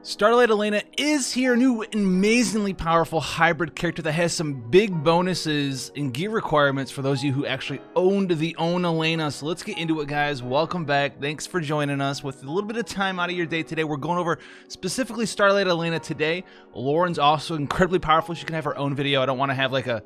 Starlight Elena is here, a new amazingly powerful hybrid character that has some big bonuses and gear requirements for those of you who actually owned the own Elena. So let's get into it, guys. Welcome back. Thanks for joining us. With a little bit of time out of your day today, we're going over specifically Starlight Elena today. Lauren's also incredibly powerful. She can have her own video. I don't want to have like a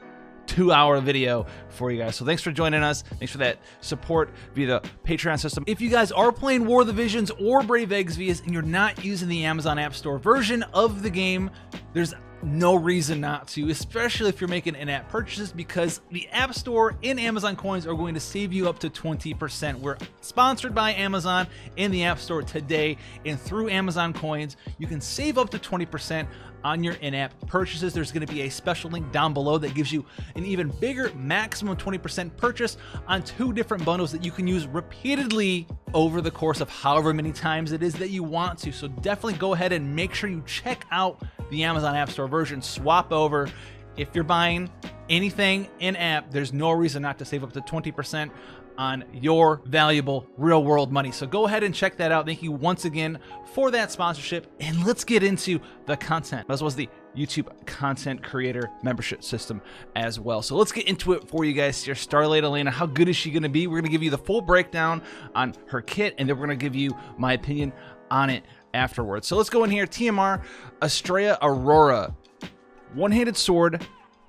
2-hour video for you guys. So thanks for joining us. Thanks for that support via the Patreon system. If you guys are playing War of the Visions or Brave Exvius and you're not using the Amazon App Store version of the game, there's no reason not to, especially if you're making in-app purchases, because the App Store and Amazon coins are going to save you up to 20%. We're sponsored by Amazon in the App Store today, and through Amazon coins, you can save up to 20% on your in-app purchases. There's going to be a special link down below that gives you an even bigger maximum 20% purchase on 2 different bundles that you can use repeatedly over the course of however many times it is that you want to. So definitely go ahead and make sure you check out the Amazon App Store version. Swap over. If you're buying anything in-app, there's no reason not to save up to 20% on your valuable real-world money. So go ahead and check that out. Thank you once again for that sponsorship, and let's get into the content, as well as the YouTube content creator membership system as well. So let's get into it for you guys here. Starlight Elena, how good is she going to be? We're going to give you the full breakdown on her kit, and then we're going to give you my opinion on it afterwards. So let's go in here. TMR, Estrella Aurora, one-handed sword,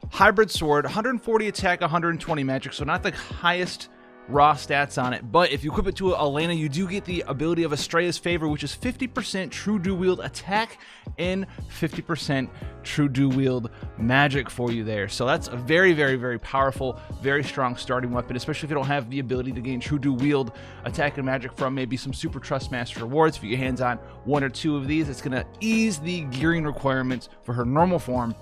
hybrid sword, 140 attack, 120 magic, so not the highest raw stats on it, but if you equip it to Elena, you do get the ability of Estrella's Favor, which is 50% true dual wield attack and 50% true dual wield magic for you there. So that's a very, very, very powerful, very strong starting weapon, especially if you don't have the ability to gain true dual wield attack and magic from maybe some Super Trust Master rewards. If you get hands on 1 or 2 of these, it's going to ease the gearing requirements for her normal form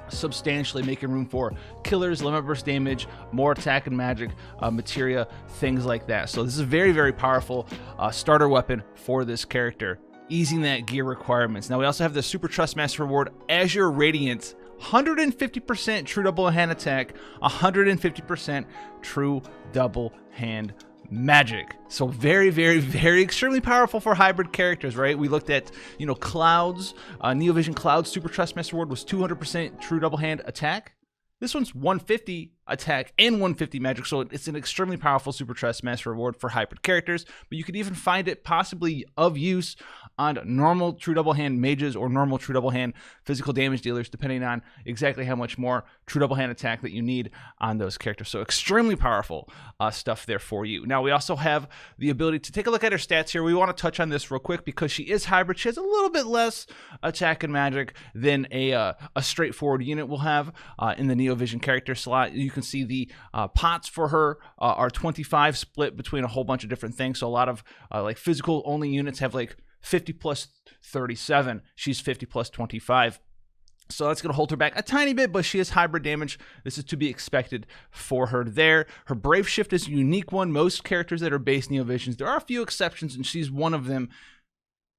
substantially, making room for killers, limit burst damage, more attack and magic, materia, things like that. So this is a very, very powerful starter weapon for this character, easing that gear requirements. Now we also have the Super Trust Master reward, Azure Radiance, 150% true double hand attack, 150% true double hand magic. So very, very, very extremely powerful for hybrid characters, right? We looked at, you know, Cloud's Neovision Cloud's Super Trust Master Ward was 200% true double hand attack. This one's 150 attack and 150 magic, so it's an extremely powerful Super Trust Master reward for hybrid characters, but you could even find it possibly of use on normal true double hand mages or normal true double hand physical damage dealers, depending on exactly how much more true double hand attack that you need on those characters. So extremely powerful stuff there for you. Now we also have the ability to take a look at her stats here. We want to touch on this real quick because she is hybrid. She has a little bit less attack and magic than a straightforward unit will have in the Neovision character slot. You can see the pots for her are 25 split between a whole bunch of different things. So a lot of like physical only units have like 50 plus 37. She's 50 plus 25. So that's going to hold her back a tiny bit, but she has hybrid damage. This is to be expected for her there. Her Brave Shift is a unique one. Most characters that are base Neovisions, there are a few exceptions, and she's one of them,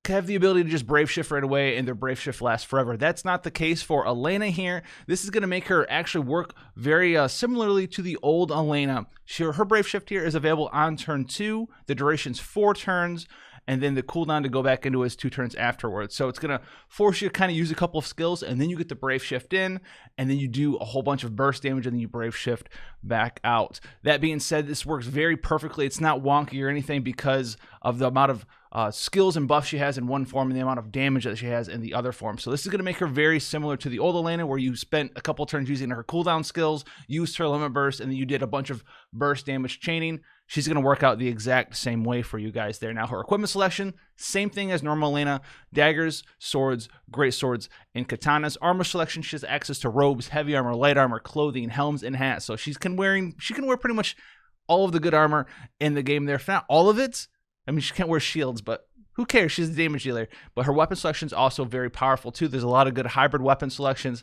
have the ability to just Brave Shift right away and their Brave Shift lasts forever. That's not the case for Elena here. This is going to make her actually work very similarly to the old Elena. Her Brave Shift here is available on turn 2. The duration's 4 turns, and then the cooldown to go back into is 2 turns afterwards. So it's going to force you to kind of use a couple of skills, and then you get the Brave Shift in, and then you do a whole bunch of burst damage, and then you Brave Shift back out. That being said, this works very perfectly. It's not wonky or anything because of the amount of skills and buffs she has in one form and the amount of damage that she has in the other form. So this is going to make her very similar to the old Elena, where you spent a couple turns using her cooldown skills, used her limit burst, and then you did a bunch of burst damage chaining. She's going to work out the exact same way for you guys there. Now her equipment selection, same thing as normal Elena: daggers, swords, great swords, and katanas. Armor selection, she has access to robes, heavy armor, light armor, clothing, helms, and hats. So she can wear pretty much all of the good armor in the game there. If not all of it, I mean, she can't wear shields, but who cares? She's a damage dealer. But her weapon selection is also very powerful too. There's a lot of good hybrid weapon selections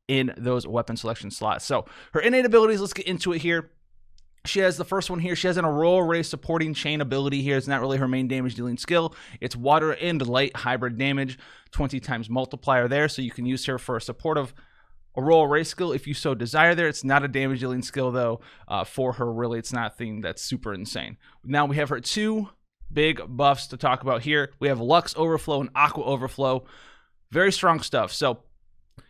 in those weapon selection slots. So her innate abilities, let's get into it here. She has the first one here. She has an Aurora Ray supporting chain ability here. It's not really her main damage dealing skill. It's water and light hybrid damage, 20 times multiplier there. So you can use her for a supportive Aurora Ray skill if you so desire there. It's not a damage dealing skill though for her, really. It's not a thing that's super insane. Now we have her 2 big buffs to talk about here. We have Lux Overflow and Aqua Overflow. Very strong stuff. So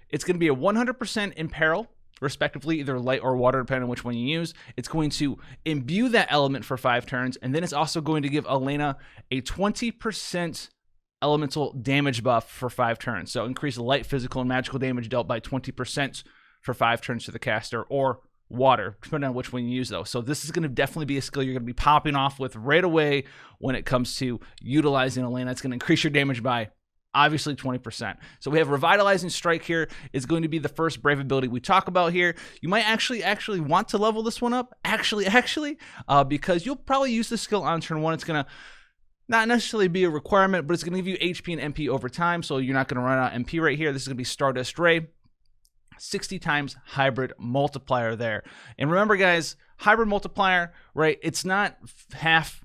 it's going to be a 100% Imperil, respectively, either light or water, depending on which one you use. It's going to imbue that element for 5 turns, and then it's also going to give Elena a 20% elemental damage buff for 5 turns. So increase light, physical, and magical damage dealt by 20% for 5 turns to the caster, or water, depending on which one you use, though. So this is going to definitely be a skill you're going to be popping off with right away when it comes to utilizing Elena. It's going to increase your damage by obviously 20%. So we have Revitalizing Strike here. Is going to be the first brave ability we talk about here. You might actually want to level this one up, because you'll probably use this skill on turn 1. It's going to not necessarily be a requirement, but it's going to give you HP and MP over time, so you're not going to run out MP right here. This is going to be Stardust Ray. 60 times hybrid multiplier there. And remember, guys, hybrid multiplier, right? It's not half.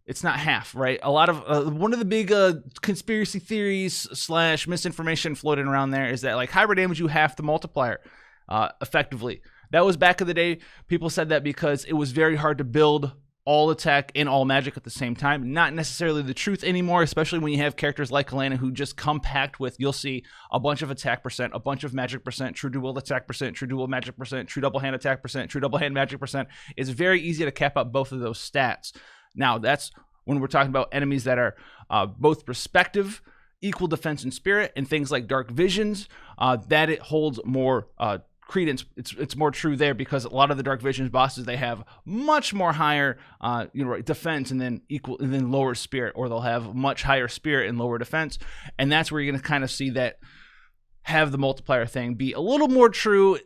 It's not half, right? A lot of one of the big conspiracy theories / misinformation floating around there is that like hybrid damage, you half the multiplier effectively. That was back in the day. People said that because it was very hard to build all attack and all magic at the same time. Not necessarily the truth anymore, especially when you have characters like Elena who just come packed with, you'll see, a bunch of attack percent, a bunch of magic percent, true dual attack percent, true dual magic percent, true double hand attack percent, true double hand magic percent. It's very easy to cap out both of those stats. Now, that's when we're talking about enemies that are both respective, equal defense and spirit, and things like Dark Visions, that it holds more credence. It's more true there because a lot of the Dark Visions bosses, they have much more higher defense and then lower spirit, or they'll have much higher spirit and lower defense, and that's where you're going to kind of see that have the multiplier thing be a little more true,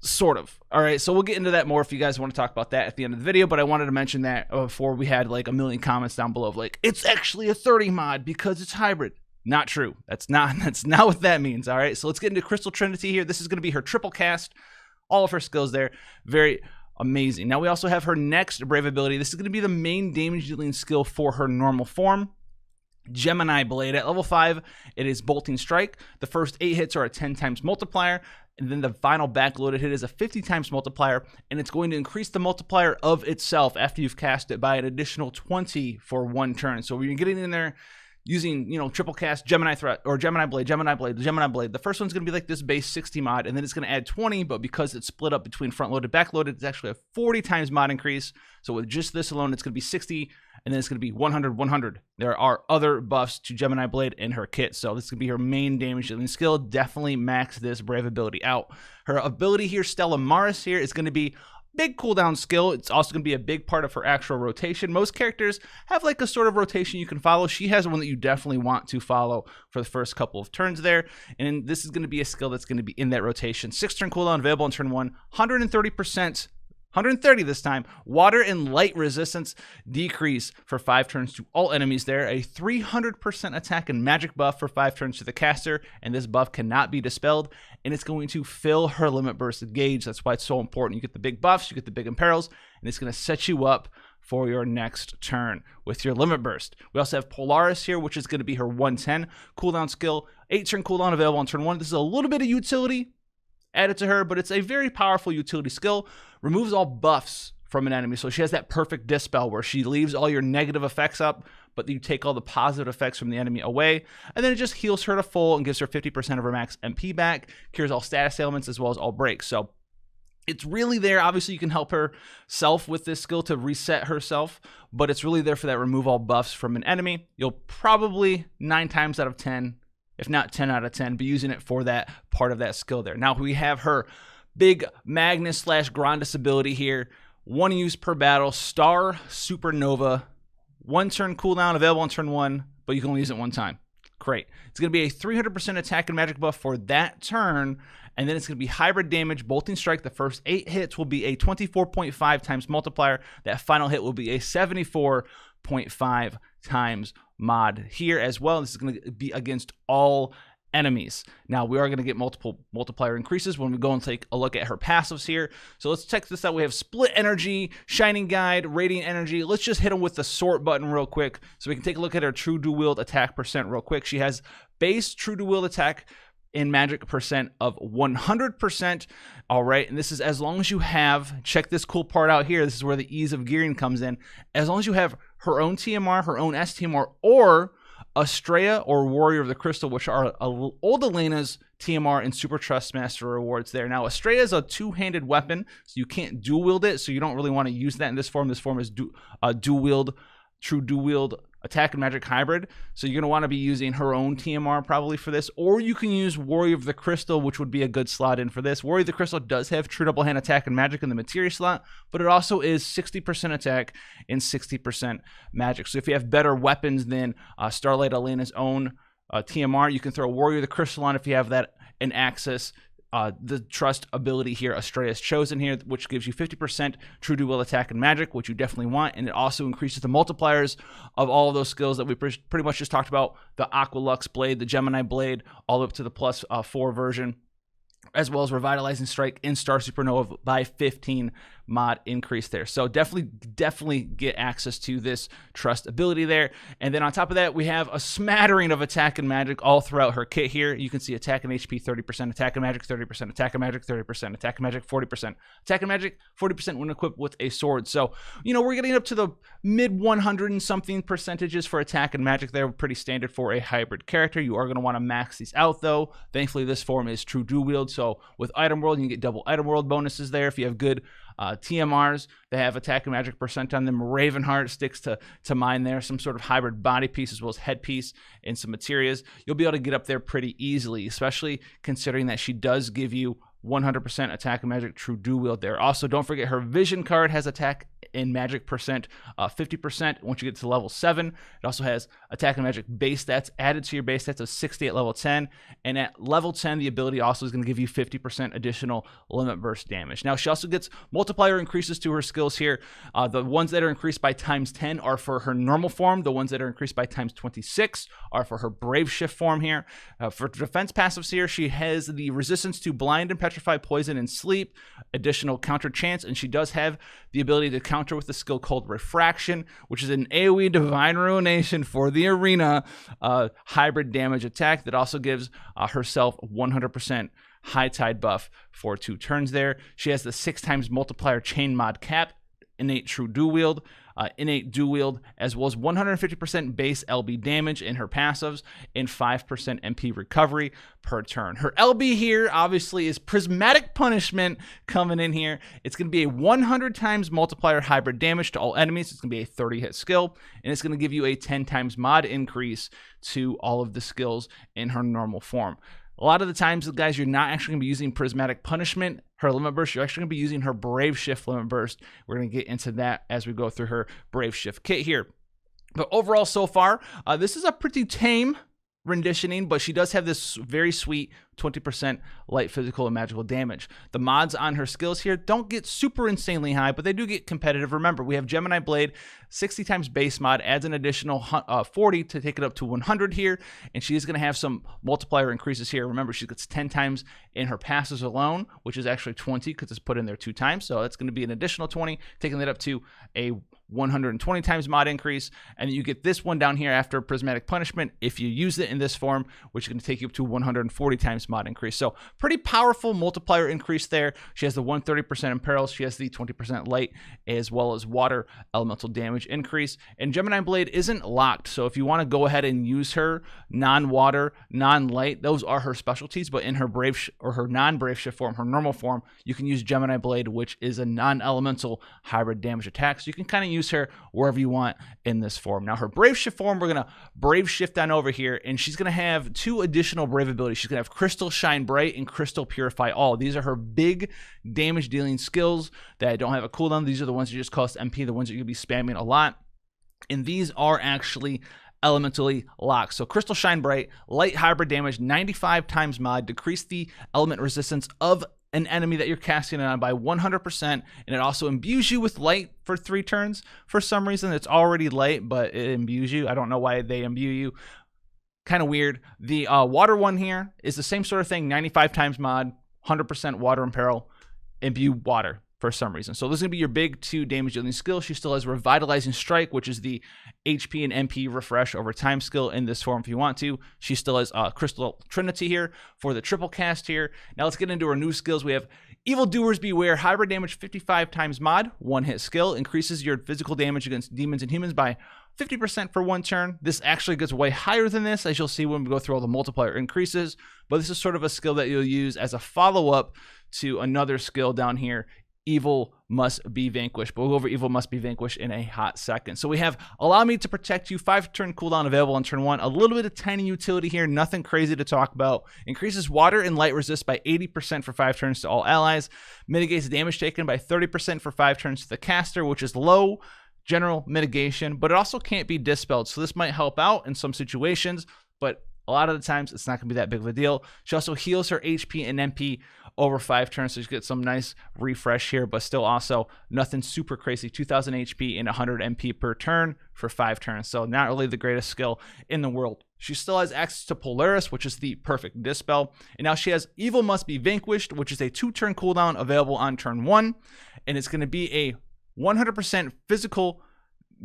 sort of. All right, so we'll get into that more if you guys want to talk about that at the end of the video, but I wanted to mention that before we had like a million comments down below of like, it's actually a 30 mod because it's hybrid. Not true. That's not what that means. All right, so let's get into Crystal Trinity here. This is going to be her triple cast, all of her skills there. Very amazing. Now we also have her next brave ability. This is going to be the main damage dealing skill for her normal form, Gemini Blade. At level 5, it is Bolting Strike. The first 8 hits are a 10 times multiplier, and then the final backloaded hit is a 50 times multiplier, and it's going to increase the multiplier of itself after you've cast it by an additional 20 for 1 turn. So when you're getting in there using, triple cast Gemini Threat or Gemini Blade, the first one's going to be like this base 60 mod, and then it's going to add 20, but because it's split up between front loaded, back loaded, it's actually a 40 times mod increase. So with just this alone, it's going to be 60, and then it's going to be 100, 100. There are other buffs to Gemini Blade in her kit, so this is going to be her main damage dealing skill. Definitely max this brave ability out. Her ability here, Stella Maris here, is going to be big cooldown skill. It's also going to be a big part of her actual rotation. Most characters have like a sort of rotation you can follow. She has one that you definitely want to follow for the first couple of turns there. And this is going to be a skill that's going to be in that rotation. 6-turn cooldown available on turn 1, 130%. 130 this time. Water and light resistance decrease for 5 turns to all enemies there. A 300% attack and magic buff for 5 turns to the caster, and this buff cannot be dispelled, and it's going to fill her limit burst gauge. That's why it's so important. You get the big buffs, you get the big imperils, and it's going to set you up for your next turn with your limit burst. We also have Polaris here, which is going to be her 110 cooldown skill. 8-turn cooldown available on turn 1. This is a little bit of utility added to her, but it's a very powerful utility skill. Removes all buffs from an enemy, so she has that perfect dispel where she leaves all your negative effects up, but you take all the positive effects from the enemy away, and then it just heals her to full and gives her 50% of her max MP back, cures all status ailments as well as all breaks. So it's really there. Obviously, you can help herself with this skill to reset herself, but it's really there for that remove all buffs from an enemy. You'll probably 9 times out of 10, if not 10 out of 10, be using it for that part of that skill there. Now we have her big Magnus / Grandis ability here. 1 use per battle, Star Supernova. 1-turn cooldown available on turn 1, but you can only use it 1 time. Great. It's going to be a 300% attack and magic buff for that turn, and then it's going to be hybrid damage, Bolting Strike. The first 8 hits will be a 24.5 times multiplier. That final hit will be a 74.5 times mod here as well. This is going to be against all enemies. Now we are going to get multiple multiplier increases when we go and take a look at her passives here. So let's check this out. We have Split Energy, Shining Guide, Radiant Energy. Let's just hit them with the sort button real quick so we can take a look at her true dual wield attack percent real quick. She has base true dual wield attack in magic percent of 100%. All right, and this is as long as you have, check this cool part out here, this is where the ease of gearing comes in, as long as you have her own TMR, her own STMR, or Estrella or Warrior of the Crystal, which are old Elena's TMR and Super Trust Master rewards there. Now, Estrella is a two-handed weapon, so you can't dual wield it, so you don't really want to use that in this form. This form is dual wield, true dual wield attack and magic hybrid, so you're going to want to be using her own TMR probably for this, or you can use Warrior of the Crystal, which would be a good slot in for this. Warrior of the Crystal does have true double hand attack and magic in the materia slot, but it also is 60% attack and 60% magic. So if you have better weapons than Starlight Elena's own TMR, you can throw Warrior of the Crystal on if you have that in access. The trust ability here, Estrella's chosen here, which gives you 50% true dual attack and magic, which you definitely want, and it also increases the multipliers of all of those skills that we pretty much just talked about, the Aqualux Blade, the Gemini Blade, all up to the +4 version, as well as Revitalizing Strike and Star Supernova by 15 mod increase there. So definitely get access to this trust ability there. And then on top of that, we have a smattering of attack and magic all throughout her kit here. You can see attack and HP 30%, attack and magic 30%, attack and magic 30%, attack and magic 40%, attack and magic 40% when equipped with a sword. So, you know, we're getting up to the mid 100 and something percentages for attack and magic there. Pretty standard for a hybrid character. You are going to want to max these out though. Thankfully, this form is true dual wield. So with Item World, you can get double Item World bonuses there if you have good TMRs. They have attack and magic percent on them. Ravenheart sticks to mine there. Some sort of hybrid body piece as well as headpiece and some materials. You'll be able to get up there pretty easily, especially considering that she does give you 100% attack and magic true dual wield there. Also, don't forget her vision card has attack and magic percent 50% once you get to level 7. It also has attack and magic base stats added to your base stats of 60 at level 10, and at level 10 the ability also is going to give you 50% additional limit burst damage. Now she also gets multiplier increases to her skills here. The ones that are increased by ×10 are for her normal form. The ones that are increased by ×26 are for her brave shift form here. For defense passives here, she has the resistance to blind and petrify, poison, and sleep, additional counter chance, and she does have the ability to counter with a skill called Refraction, which is an AoE Divine Ruination for the arena hybrid damage attack that also gives herself 100% High Tide buff for 2 turns there. She has the 6x multiplier chain mod cap, innate true dual wield, innate dual wield, as well as 150% base LB damage in her passives and 5% MP recovery per turn. Her LB here obviously is Prismatic Punishment coming in here. It's going to be a 100x multiplier hybrid damage to all enemies. It's going to be a 30-hit skill, and it's going to give you a 10x mod increase to all of the skills in her normal form. A lot of the times, guys, you're not actually going to be using Prismatic Punishment, her limit burst. You're actually going to be using her Brave Shift limit burst. We're going to get into that as we go through her Brave Shift kit here. But overall, so far, this is a pretty tame renditioning, but she does have this very sweet 20% light physical and magical damage. The mods on her skills here don't get super insanely high, but they do get competitive. Remember, we have Gemini Blade, 60x base mod, adds an additional 40 to take it up to 100 here, and she is going to have some multiplier increases here. Remember, she gets 10 times in her passes alone, which is actually 20 because it's put in there 2 times, so that's going to be an additional 20, taking it up to a 120 times mod increase. And then you get this one down here after Prismatic Punishment if you use it in this form, which is going to take you up to 140 times mod increase. So pretty powerful multiplier increase there. She has the 130% in perils. She has the 20% light as well as water elemental damage increase. And Gemini Blade isn't locked, so if you want to go ahead and use her non-water, non-light, those are her specialties. But in her brave or her non-brave shift form, her normal form, you can use Gemini Blade, which is a non-elemental hybrid damage attack. So you can kind of use her wherever you want in this form. Now her brave shift form, we're gonna brave shift on over here, and she's gonna have 2 additional brave abilities. She's gonna have Crystal Shine Bright and Crystal Purify All. These are her big damage dealing skills that don't have a cooldown. These are the ones that just cost MP, the ones that you'll be spamming a lot, and these are actually elementally locked. So Crystal Shine Bright, light hybrid damage, 95 times mod, decrease the element resistance of an enemy that you're casting it on by 100%, and it also imbues you with light for 3 turns. For some reason, it's already light, but it imbues you. I don't know why they imbue you. Kind of weird. The water one here is the same sort of thing, 95 times mod, 100% water and peril, imbue water for some reason. So this is going to be your big 2 damage dealing skill. She still has Revitalizing Strike, which is the HP and MP refresh over time skill in this form if you want to. She still has Crystal Trinity here for the triple cast here. Now let's get into our new skills. We have Evildoers Beware, hybrid damage 55 times mod, 1-hit skill, increases your physical damage against demons and humans by 50% for 1 turn. This actually gets way higher than this, as you'll see when we go through all the multiplier increases, but this is sort of a skill that you'll use as a follow-up to another skill down here, Evil Must Be Vanquished. But we'll go over Evil Must Be Vanquished in a hot second. So we have Allow Me to Protect You, 5-turn cooldown available on turn 1. A little bit of tiny utility here, nothing crazy to talk about. Increases water and light resist by 80% for 5 turns to all allies. Mitigates damage taken by 30% for 5 turns to the caster, which is low general mitigation, but it also can't be dispelled. So this might help out in some situations, but a lot of the times it's not going to be that big of a deal. She also heals her HP and MP over 5 turns, so you get some nice refresh here, but still also nothing super crazy. 2000 HP and 100 MP per turn for 5 turns, so not really the greatest skill in the world. She still has access to Polaris, which is the perfect dispel, and now she has Evil Must Be Vanquished, which is a 2-turn cooldown available on turn 1, and it's going to be a 100% physical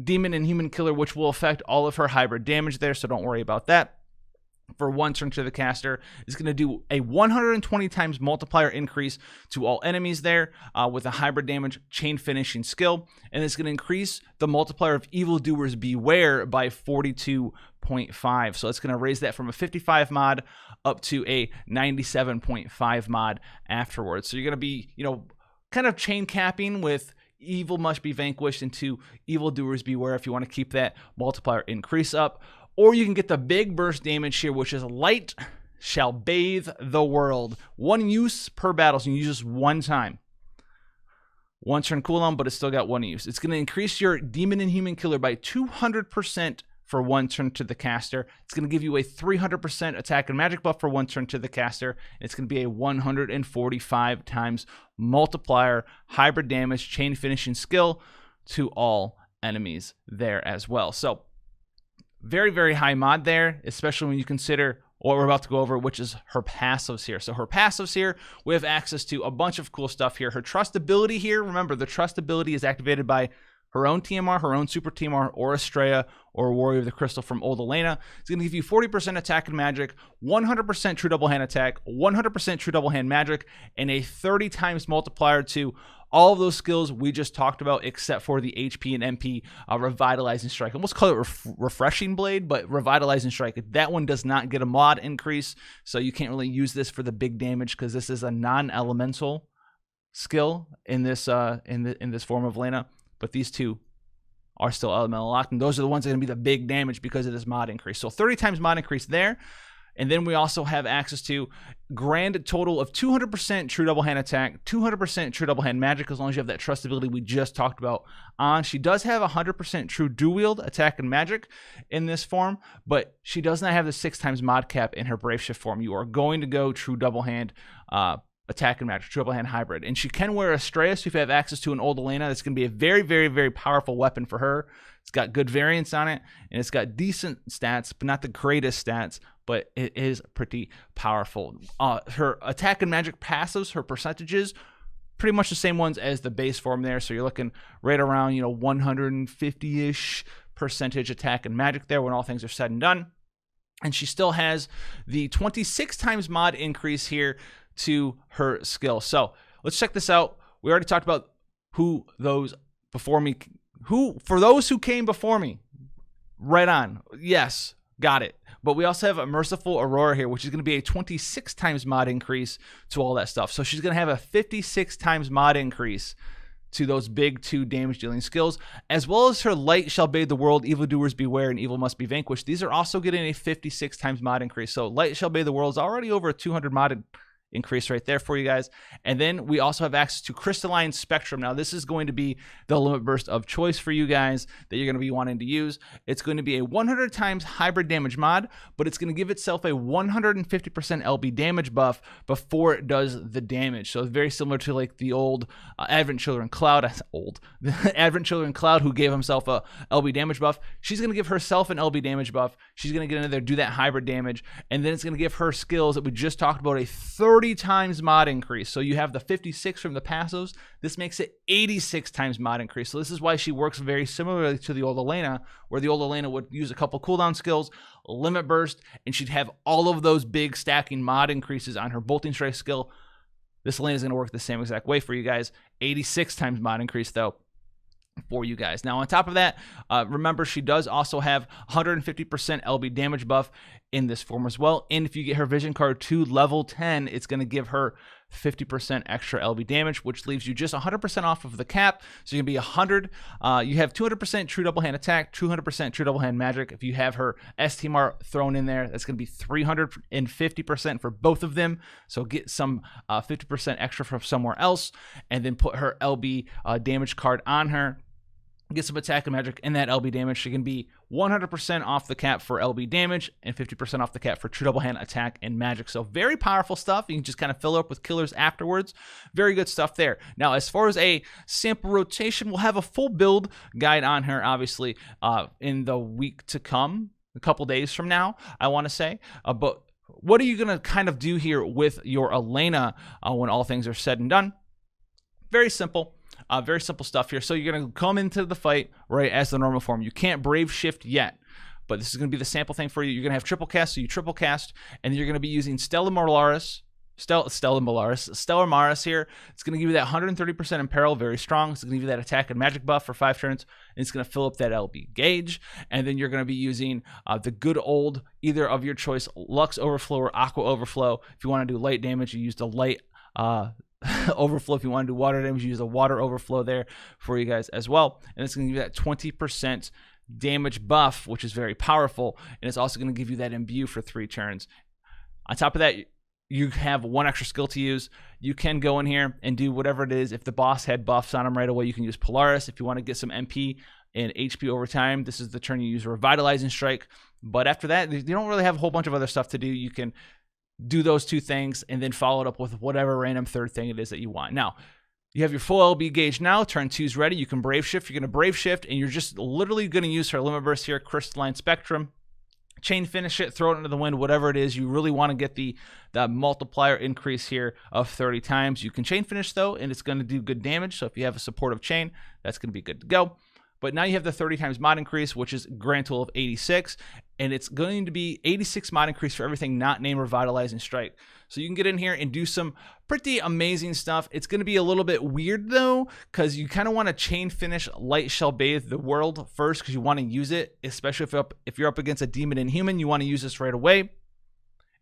demon and human killer, which will affect all of her hybrid damage there, so don't worry about that. For 1 turn to the caster, is going to do a 120 times multiplier increase to all enemies there with a hybrid damage chain finishing skill, and it's going to increase the multiplier of Evildoers Beware by 42.5. So it's going to raise that from a 55 mod up to a 97.5 mod afterwards. So you're going to be, kind of chain capping with Evil Must Be Vanquished into Evildoers Beware if you want to keep that multiplier increase up. Or you can get the big burst damage here, which is Light Shall Bathe the World. 1 use per battle, so you can use this 1 time. 1 turn cooldown, but it's still got 1 use. It's going to increase your demon and human killer by 200% for 1 turn to the caster. It's going to give you a 300% attack and magic buff for 1 turn to the caster. It's going to be a 145 times multiplier hybrid damage chain finishing skill to all enemies there as well. So very, very high mod there, especially when you consider what we're about to go over, which is her passives here. So her passives here, we have access to a bunch of cool stuff here. Her trust ability here, remember, the trust ability is activated by her own TMR, her own super TMR, or Estrella, or Warrior of the Crystal from old Elena. It's going to give you 40% attack and magic, 100% true double hand attack, 100% true double hand magic, and a 30 times multiplier to all of those skills we just talked about, except for the HP and MP Revitalizing Strike. I almost call it Refreshing Blade, but Revitalizing Strike. That one does not get a mod increase, so you can't really use this for the big damage because this is a non-elemental skill in this in this form of Elena. But these two are still elemental locked, and those are the ones that are going to be the big damage because of this mod increase. So 30 times mod increase there. And then we also have access to grand total of 200% true double hand attack, 200% true double hand magic, as long as you have that trust ability we just talked about on. She does have 100% true dual wield attack and magic in this form, but she does not have the 6 times mod cap in her Brave Shift form. You are going to go true double hand attack and magic, true double hand hybrid. And she can wear Estrella, so if you have access to an old Elena, that's going to be a very, very, very powerful weapon for her. It's got good variance on it, and it's got decent stats, but not the greatest stats, but it is pretty powerful. Her attack and magic passives, her percentages, pretty much the same ones as the base form there. So you're looking right around, 150-ish percentage attack and magic there when all things are said and done. And she still has the 26 times mod increase here to her skill. So let's check this out. We already talked about for those who came before me. Right on. Yes, got it. But we also have a Merciful Aurora here, which is going to be a 26 times mod increase to all that stuff. So she's going to have a 56 times mod increase to those big 2 damage dealing skills, as well as her Light Shall Bathe the World, Evildoers Beware, and Evil Must Be Vanquished. These are also getting a 56 times mod increase. So Light Shall Bathe the World is already over a 200 modded increase right there for you guys. And then we also have access to Crystalline Spectrum. Now this is going to be the limit burst of choice for you guys that you're going to be wanting to use. It's going to be a 100 times hybrid damage mod, but it's going to give itself a 150% LB damage buff before it does the damage. So it's very similar to like the old Advent Children Cloud, the Advent Children Cloud, who gave himself a LB damage buff. She's going to give herself an LB damage buff. She's going to get into there, do that hybrid damage, and then it's going to give her skills that we just talked about a 30 30 times mod increase. So you have the 56 from the passives. This makes it 86 times mod increase. So this is why she works very similarly to the old Elena, where the old Elena would use a couple cooldown skills, limit burst, and she'd have all of those big stacking mod increases on her bolting strike skill. This Elena is going to work the same exact way for you guys. 86 times mod increase though for you guys. Now on top of that, remember she does also have 150% LB damage buff in this form as well. And if you get her vision card to level 10, it's going to give her 50% extra LB damage, which leaves you just 100% off of the cap. So you're going to be 100. You have 200% true double hand attack, 200% true double hand magic. If you have her STMR thrown in there, that's going to be 350% for both of them. So get some 50% extra from somewhere else, and then put her LB damage card on her. Get some attack and magic and that LB damage. She can be 100% off the cap for LB damage and 50% off the cap for true double hand attack and magic. So very powerful stuff. You can just kind of fill up with killers afterwards. Very good stuff there. Now, as far as a sample rotation, we'll have a full build guide on her, obviously, in the week to come, a couple days from now, I want to say. But what are you going to kind of do here with your Elena when all things are said and done? Very simple. Very simple stuff here. So you're going to come into the fight, right, as the normal form. You can't Brave Shift yet, but this is going to be the sample thing for you. You're going to have triple cast, so you triple cast, and you're going to be using Stellar Maris here. It's going to give you that 130% imperil, very strong. It's going to give you that attack and magic buff for 5 turns, and it's going to fill up that LB gauge. And then you're going to be using the good old, either of your choice, Lux Overflow or Aqua Overflow. If you want to do light damage, you use the light overflow. If you want to do water damage, you use a water overflow there for you guys as well. And it's going to give you that 20% damage buff, which is very powerful. And it's also going to give you that imbue for 3 turns. On top of that, you have 1 extra skill to use. You can go in here and do whatever it is. If the boss had buffs on him right away, you can use Polaris. If you want to get some MP and HP over time, this is the turn you use Revitalizing Strike. But after that, you don't really have a whole bunch of other stuff to do. You can do those 2 things and then follow it up with whatever random third thing it is that you want. Now, you have your full LB gauge now. Turn 2's ready. You can Brave Shift. You're going to Brave Shift, and you're just literally going to use her Limit Burst here, Crystalline Spectrum. Chain finish it, throw it into the wind, whatever it is. You really want to get the multiplier increase here of 30 times. You can chain finish, though, and it's going to do good damage. So if you have a supportive chain, that's going to be good to go. But now you have the 30 times mod increase, which is a grand total of 86. And it's going to be 86 mod increase for everything not named Revitalizing Strike. So you can get in here and do some pretty amazing stuff. It's going to be a little bit weird, though, because you kind of want to chain finish Light Shall Bathe the World first, because you want to use it, especially if you're up against a demon and human. You want to use this right away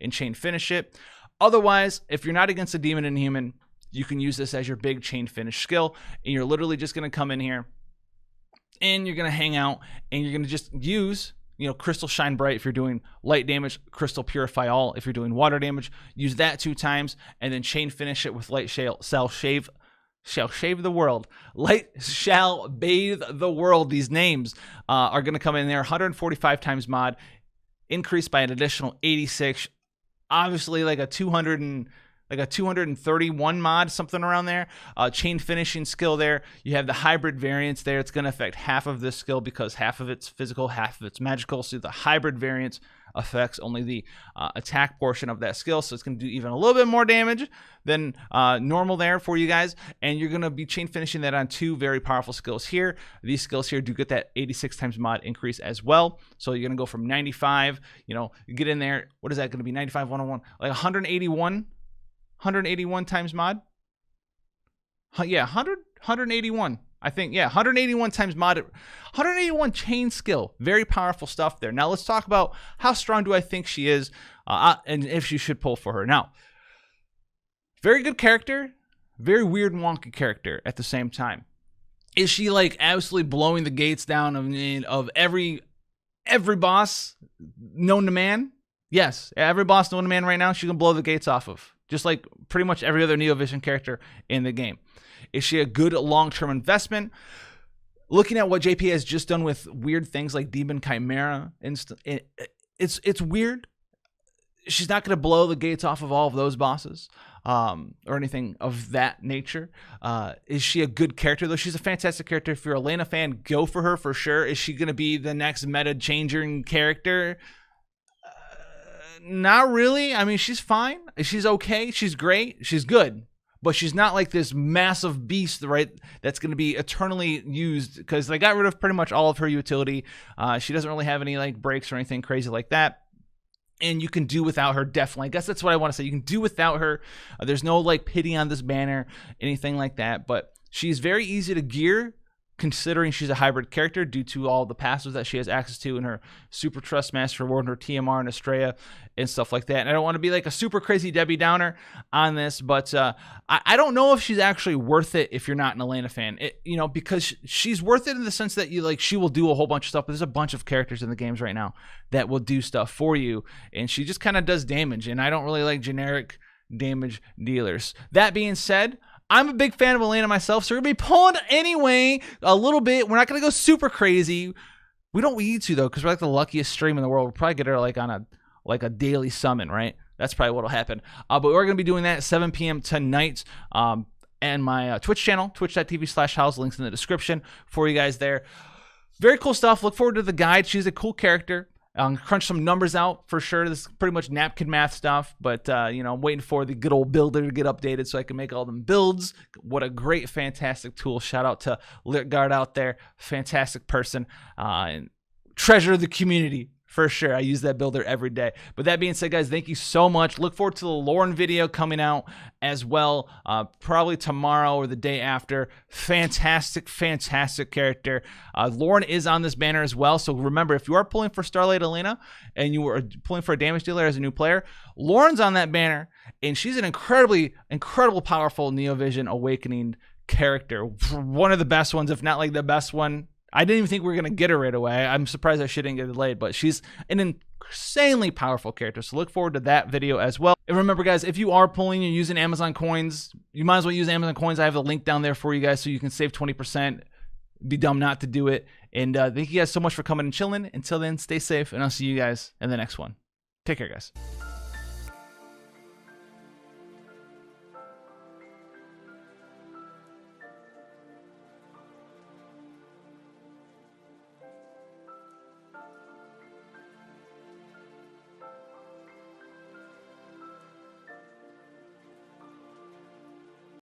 and chain finish it. Otherwise, if you're not against a demon and human, you can use this as your big chain finish skill. And you're literally just going to come in here and you're going to hang out and you're going to just use, you know, Crystal Shine Bright if you're doing light damage, Crystal Purify All if you're doing water damage. Use that 2 times and then chain finish it with Light Shall Shave the World. Light Shall Bathe the World. These names are going to come in there. 145 times mod, increased by an additional 86. Obviously, like a 231 mod, something around there. Chain finishing skill there. You have the hybrid variance there. It's going to affect half of this skill because half of it's physical, half of it's magical. So the hybrid variance affects only the attack portion of that skill. So it's going to do even a little bit more damage than normal there for you guys. And you're going to be chain finishing that on 2 very powerful skills here. These skills here do get that 86 times mod increase as well. So you're going to go from 95, you know, you get in there. What is that going to be? 95, 101, like 181 times mod. Yeah, 181. I think, yeah, 181 times mod, 181 chain skill. Very powerful stuff there. Now let's talk about how strong do I think she is and if she should pull for her. Now, very good character, very weird and wonky character at the same time. Is she like absolutely blowing the gates down of every boss known to man? Yes, every boss known to man right now, she can blow the gates off of. Just like pretty much every other Neovision character in the game. Is she a good long-term investment? Looking at what JP has just done with weird things like Demon Chimera, it's weird. She's not going to blow the gates off of all of those bosses or anything of that nature. Is she a good character, though? She's a fantastic character. If you're a Elena fan, go for her for sure. Is she going to be the next meta-changing character? Not really. I mean, she's fine. She's okay. She's great. She's good. But she's not like this massive beast, right, that's going to be eternally used, because they got rid of pretty much all of her utility. She doesn't really have any like breaks or anything crazy like that. And you can do without her, definitely. I guess that's what I want to say. You can do without her. There's no like pity on this banner, anything like that. But she's very easy to gear, considering she's a hybrid character due to all the passives that she has access to in her Super Trust Master Reward and her TMR and Estrella and stuff like that. And I don't want to be like a super crazy Debbie Downer on this, but I don't know if she's actually worth it if you're not an Elena fan. You know, because she's worth it in the sense that she will do a whole bunch of stuff. But there's a bunch of characters in the games right now that will do stuff for you, and she just kind of does damage. And I don't really like generic damage dealers. That being said, I'm a big fan of Elena myself, so we're going to be pulling anyway a little bit. We're not going to go super crazy. We don't need to, though, because we're like the luckiest stream in the world. We'll probably get her like on a daily summon, right? That's probably what will happen. But we're going to be doing that at 7 p.m. tonight. And my Twitch channel, twitch.tv/house, links in the description for you guys there. Very cool stuff. Look forward to the guide. She's a cool character. Crunch some numbers out for sure. This is pretty much napkin math stuff, but you know, I'm waiting for the good old builder to get updated so I can make all them builds. What a great, fantastic tool. Shout out to Litgard out there. Fantastic person. And treasure of the community. For sure. I use that builder every day. But that being said, guys, thank you so much. Look forward to the Lauren video coming out as well. Probably tomorrow or the day after. Fantastic, fantastic character. Lauren is on this banner as well. So remember, if you are pulling for Starlight Elena and you are pulling for a damage dealer as a new player, Lauren's on that banner. And she's an incredible, powerful Neovision Awakening character. One of the best ones, if not like the best one. I didn't even think we were going to get her right away. I'm surprised that she didn't get delayed, but she's an insanely powerful character. So look forward to that video as well. And remember, guys, if you are pulling and using Amazon coins, you might as well use Amazon coins. I have the link down there for you guys so you can save 20%. Be dumb not to do it. And thank you guys so much for coming and chilling. Until then, stay safe, and I'll see you guys in the next one. Take care, guys.